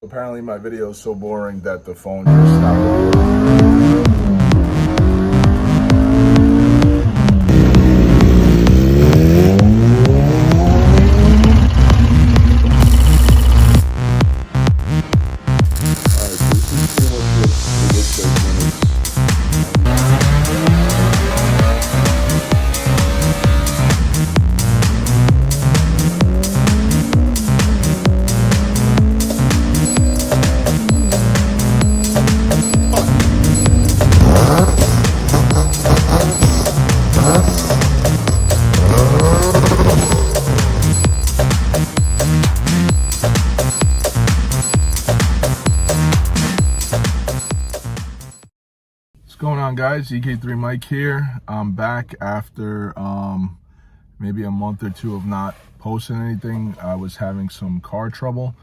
Apparently my video is so boring that the phone just stopped recording. What's going on, guys? EK3 Mike here. I'm back after maybe a month or two of not posting anything. I was having some car trouble.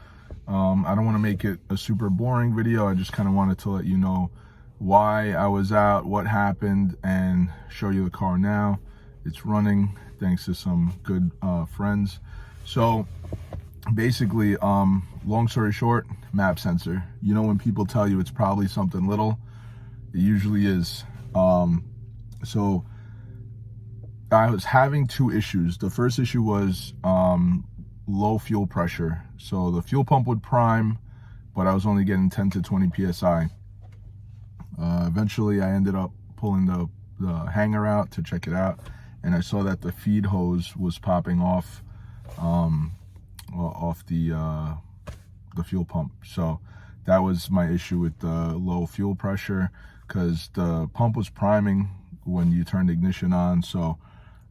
I don't want to make it a super boring video. I just kind of wanted to let you know why I was out, what happened, and show you the car now. It's running thanks to some good friends. So basically, long story short, map sensor. You know when people tell you it's probably something little? It usually is. So I was having two issues. The first issue was low fuel pressure. So the fuel pump would prime, but I was only getting 10 to 20 psi. Eventually I ended up pulling the hanger out to check it out, and I saw that the feed hose was popping off the fuel pump. So that was my issue with the low fuel pressure, because the pump was priming when you turned ignition on. So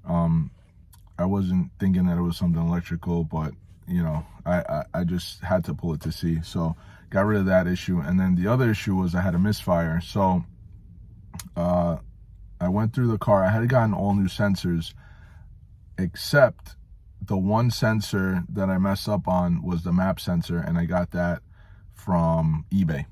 I wasn't thinking that it was something electrical, but you know, I just had to pull it to see. So got rid of that issue. And then the other issue was I had a misfire. So I went through the car. I had gotten all new sensors, except the one sensor that I messed up on was the map sensor, and I got that from eBay.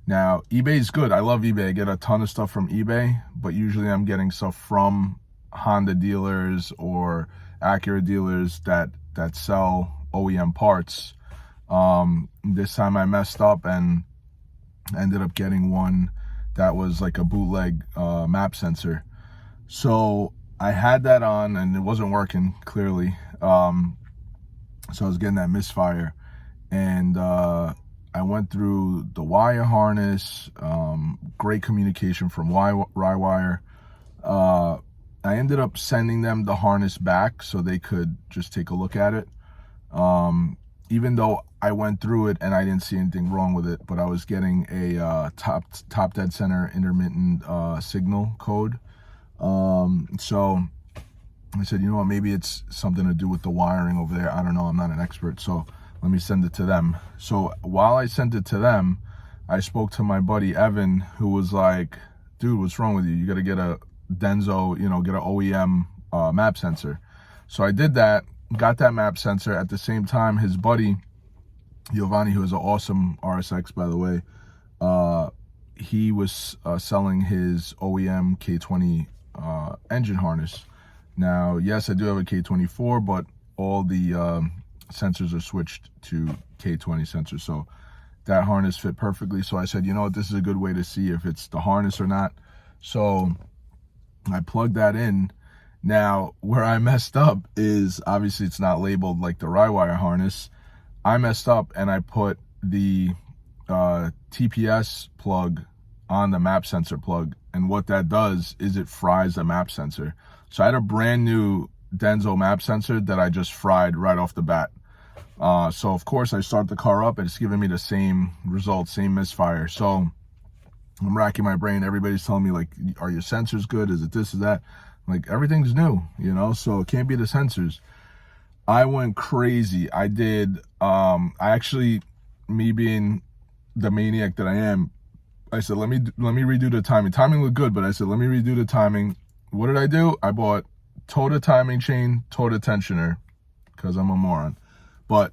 Now, eBay is good. I love eBay. I get a ton of stuff from eBay, but usually I'm getting stuff from Honda dealers or Acura dealers that sell OEM parts. This time I messed up and ended up getting one that was like a bootleg map sensor. So I had that on and it wasn't working, clearly. So I was getting that misfire, and I went through the wire harness, great communication from Rywire. I ended up sending them the harness back so they could just take a look at it. Even though I went through it and I didn't see anything wrong with it, but I was getting a top dead center intermittent signal code. So I said, you know what, maybe it's something to do with the wiring over there. I don't know, I'm not an expert, so let me send it to them. So while I sent it to them, I spoke to my buddy Evan, who was like, dude, what's wrong with you? You got to get a Denso, you know, get an OEM map sensor. So I did that, got that map sensor. At the same time, his buddy Giovanni, who is an awesome RSX, by the way, he was selling his OEM K20 engine harness. Now, yes, I do have a K24, but all the sensors are switched to K20 sensors, so that harness fit perfectly. So I said, you know what, this is a good way to see if it's the harness or not. So I plugged that in. Now, where I messed up is, obviously it's not labeled like the Rywire harness. I messed up and I put the TPS plug on the map sensor plug, and what that does is it fries the map sensor. So I had a brand new Denso map sensor that I just fried right off the bat. So of course I start the car up and it's giving me the same results, same misfire. So I'm racking my brain. Everybody's telling me, like, are your sensors good? Is it this, is that? Like, everything's new, you know, so it can't be the sensors. I went crazy. I did, I actually, me being the maniac that I am, I said, let me redo the timing. Timing looked good, but I said, let me redo the timing. What did I do? I bought Toda timing chain, Toda tensioner, because I'm a moron. But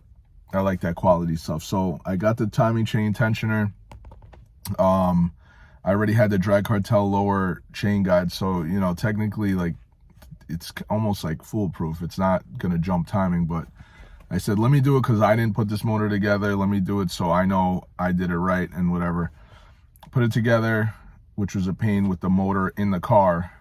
I like that quality stuff. So I got the timing chain tensioner. I already had the Drag Cartel lower chain guide, so, you know, technically, like, it's almost like foolproof. It's not gonna jump timing, but I said, let me do it because I didn't put this motor together. Let me do it so I know I did it right and whatever. Put it together, which was a pain with the motor in the car.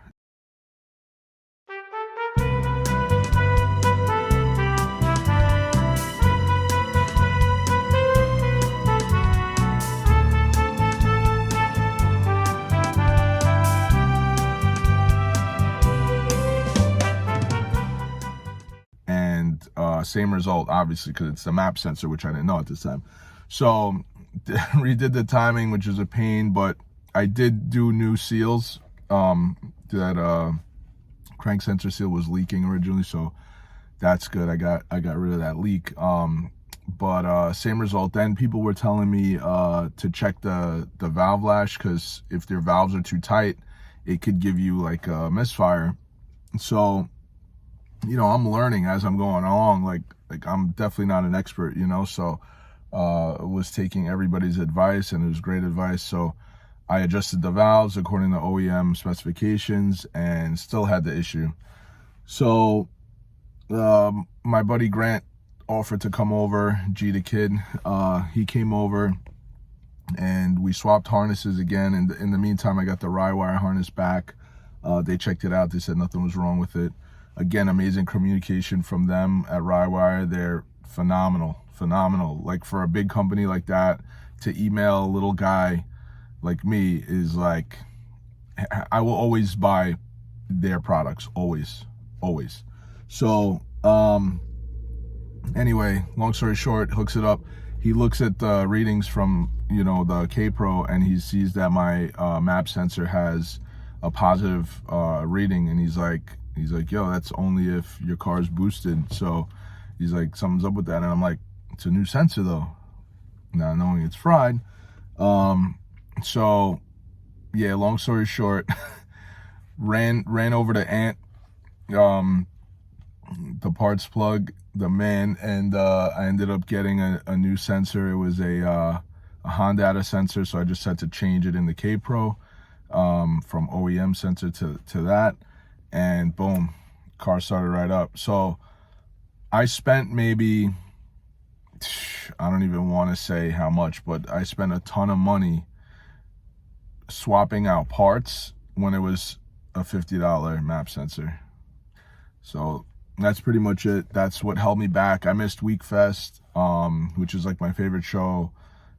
And same result, obviously, because it's the map sensor, which I didn't know at this time. So redid the timing, which is a pain, but I did do new seals. That crank sensor seal was leaking originally, so that's good. I got rid of that leak. But same result. Then people were telling me to check the valve lash, because if their valves are too tight, it could give you like a misfire. So, you know, I'm learning as I'm going along. Like I'm definitely not an expert, you know. So was taking everybody's advice, and it was great advice. So I adjusted the valves according to OEM specifications and still had the issue. So my buddy Grant offered to come over, G the kid. He came over and we swapped harnesses again. And in the meantime, I got the Rywire harness back. They checked it out. They said nothing was wrong with it. Again, amazing communication from them at Rywire. They're phenomenal. Like, for a big company like that to email a little guy like me is like, I will always buy their products, always. So anyway, long story short, hooks it up. He looks at the readings from, you know, the K-Pro, and he sees that my map sensor has a positive reading, and he's like, yo, that's only if your car's boosted. So he's like, something's up with that. And I'm like, it's a new sensor though, not knowing it's fried. So yeah, long story short, ran over to Ant, the parts plug, the man, and I ended up getting a new sensor. It was a Honda sensor, so I just had to change it in the K-Pro from OEM sensor to that, and boom, car started right up. So I spent maybe, I don't even want to say how much, but I spent a ton of money swapping out parts when it was a $50 map sensor. So that's pretty much it. That's what held me back. I missed Wekfest, which is like my favorite show.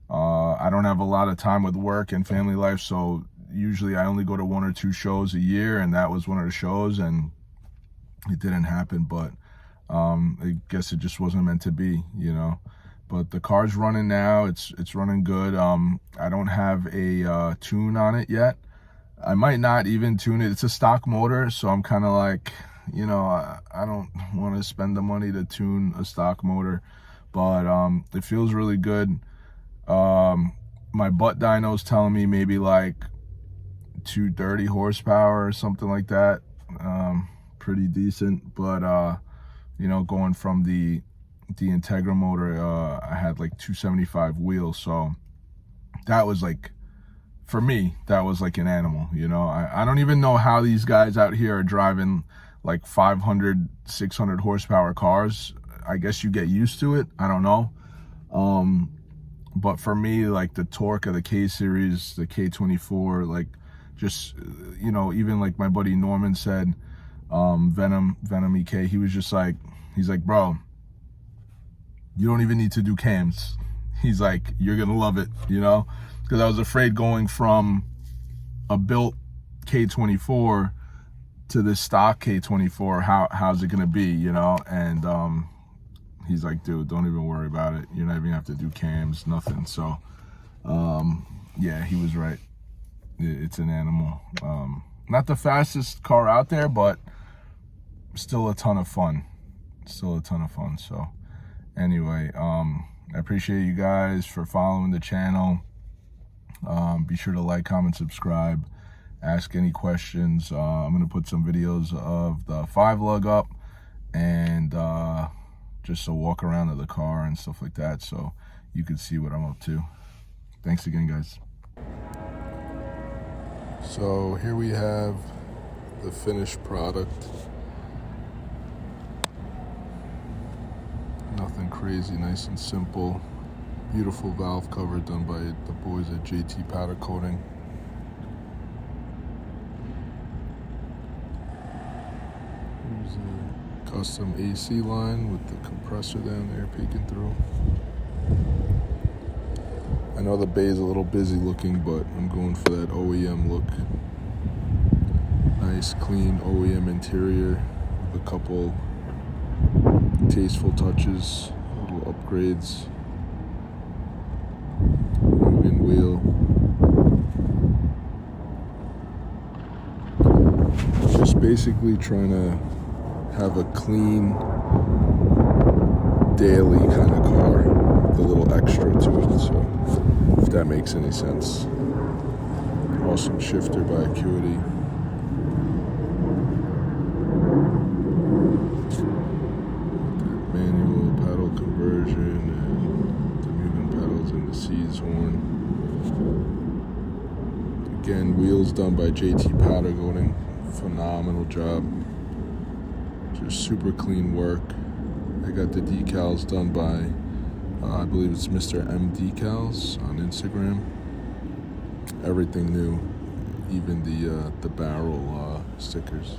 I don't have a lot of time with work and family life, so usually I only go to 1 or 2 shows a year, and that was one of the shows, and it didn't happen. But I guess it just wasn't meant to be, you know. But the car's running now. It's running good. I don't have a tune on it yet. I might not even tune it. It's a stock motor, so I'm kind of like, you know, I don't want to spend the money to tune a stock motor, but it feels really good. My butt dyno's telling me maybe like 230 horsepower or something like that. Pretty decent, but you know, going from the Integra motor, I had like 275 wheels, so that was like, for me, that was like an animal, you know. I don't even know how these guys out here are driving like 500, 600 horsepower cars. I guess you get used to it. I don't know. But for me, like the torque of the K series, the K24, like just, you know, even like my buddy Norman said, Venom EK, he was just like, he's like, bro, you don't even need to do cams. He's like, you're gonna love it, you know? Because I was afraid going from a built K24 to this stock K24, how's it gonna be, you know? And he's like, dude, don't even worry about it. You're not even gonna have to do cams, nothing. So yeah, he was right. It's an animal. Not the fastest car out there, but still a ton of fun. So anyway, I appreciate you guys for following the channel. Be sure to like, comment, subscribe, ask any questions. I'm gonna put some videos of the 5-lug up, and just a walk around of the car and stuff like that, so you can see what I'm up to. Thanks again, guys. So here we have the finished product. Nothing Nothing crazy, nice and simple. Beautiful valve cover done by the boys at JT Powder Coating. Here's a custom AC line with the compressor down there peeking through. I know the bay is a little busy looking, but I'm going for that OEM look. Nice, clean OEM interior with a couple tasteful touches, little upgrades. Moving wheel. Just basically trying to have a clean, daily kind of car with a little extra to it, so if that makes any sense. Awesome shifter by Acuity. Manual pedal conversion and the mutant pedals and the C's horn. Again, wheels done by JT Powder Coating. Phenomenal job. Just super clean work. I got the decals done by I believe it's Mr. M Decals on Instagram. Everything new, even the barrel stickers.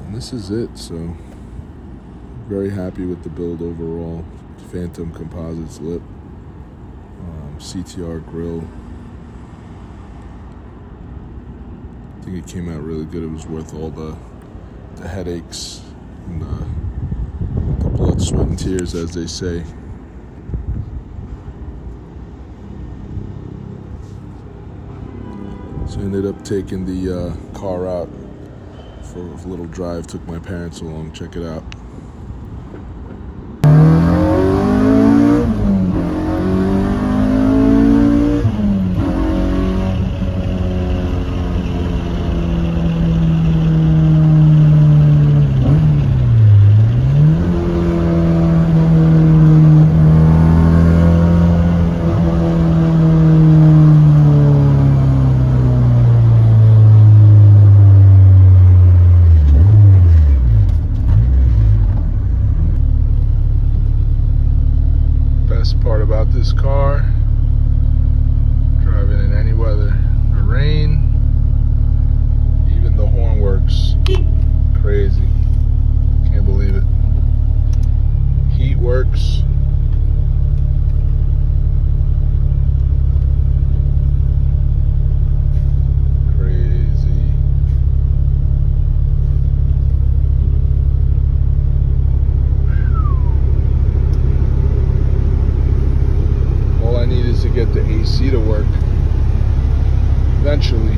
And this is it. So very happy with the build overall. Phantom composites lip, CTR grille. I think it came out really good. It was worth all the headaches and the blood, sweat, and tears, as they say. So I ended up taking the car out for a little drive. Took my parents along. Check it out. Best part about this car, driving in any weather, the rain, even the horn works. Crazy, can't believe it. Heat works. Crazy. All I need is to get the AC to work eventually.